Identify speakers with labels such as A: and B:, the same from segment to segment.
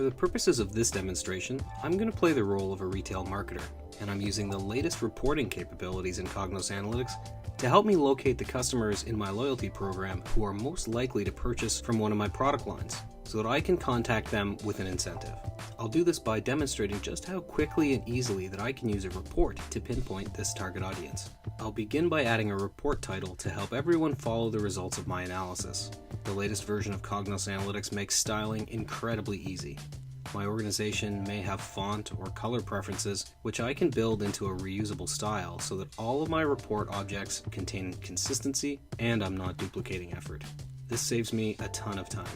A: For the purposes of this demonstration, I'm going to play the role of a retail marketer, and I'm using the latest reporting capabilities in Cognos Analytics to help me locate the customers in my loyalty program who are most likely to purchase from one of my product lines, so that I can contact them with an incentive. I'll do this by demonstrating just how quickly and easily that I can use a report to pinpoint this target audience. I'll begin by adding a report title to help everyone follow the results of my analysis. The latest version of Cognos Analytics makes styling incredibly easy. My organization may have font or color preferences, which I can build into a reusable style so that all of my report objects contain consistency and I'm not duplicating effort. This saves me a ton of time.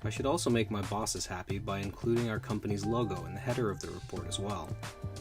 A: I should also make my bosses happy by including our company's logo in the header of the report as well.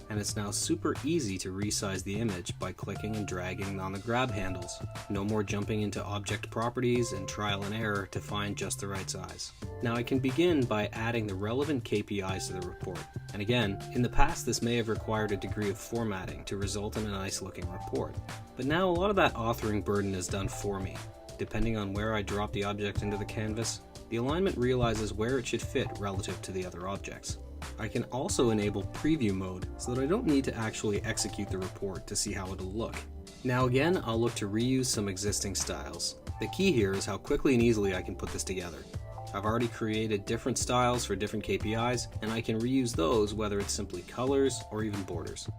A: And it's now super easy to resize the image by clicking and dragging on the grab handles. No more jumping into object properties and trial and error to find just the right size. Now I can begin by adding the relevant KPIs to the report. And again, in the past this may have required a degree of formatting to result in a nice looking report. But now a lot of that authoring burden is done for me. Depending on where I drop the object into the canvas, the alignment realizes where it should fit relative to the other objects. I can also enable preview mode so that I don't need to actually execute the report to see how it'll look. Now again, I'll look to reuse some existing styles. The key here is how quickly and easily I can put this together. I've already created different styles for different KPIs, and I can reuse those whether it's simply colors or even borders.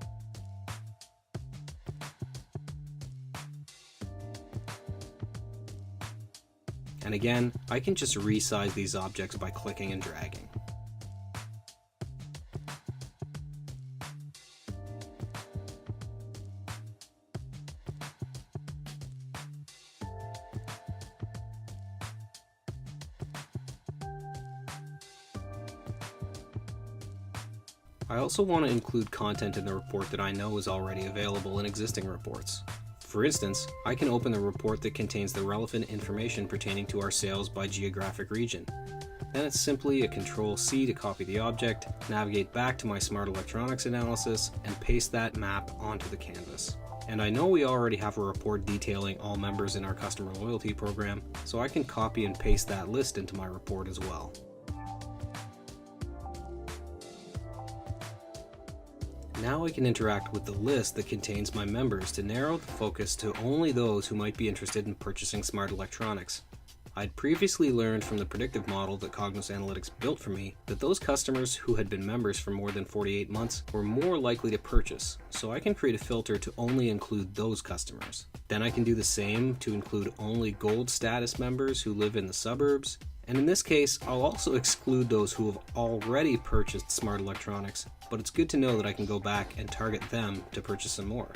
A: And again, I can just resize these objects by clicking and dragging. I also want to include content in the report that I know is already available in existing reports. For instance, I can open the report that contains the relevant information pertaining to our sales by geographic region. Then it's simply a Control-C to copy the object, navigate back to my smart electronics analysis, and paste that map onto the canvas. And I know we already have a report detailing all members in our customer loyalty program, so I can copy and paste that list into my report as well. Now I can interact with the list that contains my members to narrow the focus to only those who might be interested in purchasing smart electronics. I'd previously learned from the predictive model that Cognos Analytics built for me that those customers who had been members for more than 48 months were more likely to purchase, so I can create a filter to only include those customers. Then I can do the same to include only gold status members who live in the suburbs, and in this case I'll also exclude those who have already purchased smart electronics, but it's good to know that I can go back and target them to purchase some more.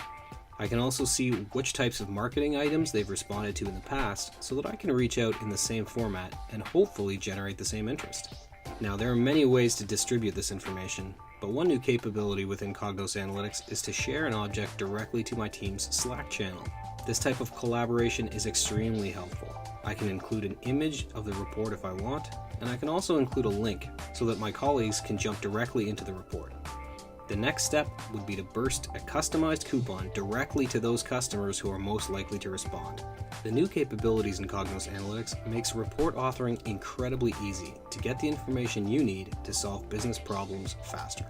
A: I can also see which types of marketing items they've responded to in the past so that I can reach out in the same format and hopefully generate the same interest. Now there are many ways to distribute this information, but one new capability within Cognos Analytics is to share an object directly to my team's Slack channel. This type of collaboration is extremely helpful. I can include an image of the report if I want, and I can also include a link so that my colleagues can jump directly into the report. The next step would be to burst a customized coupon directly to those customers who are most likely to respond. The new capabilities in Cognos Analytics makes report authoring incredibly easy to get the information you need to solve business problems faster.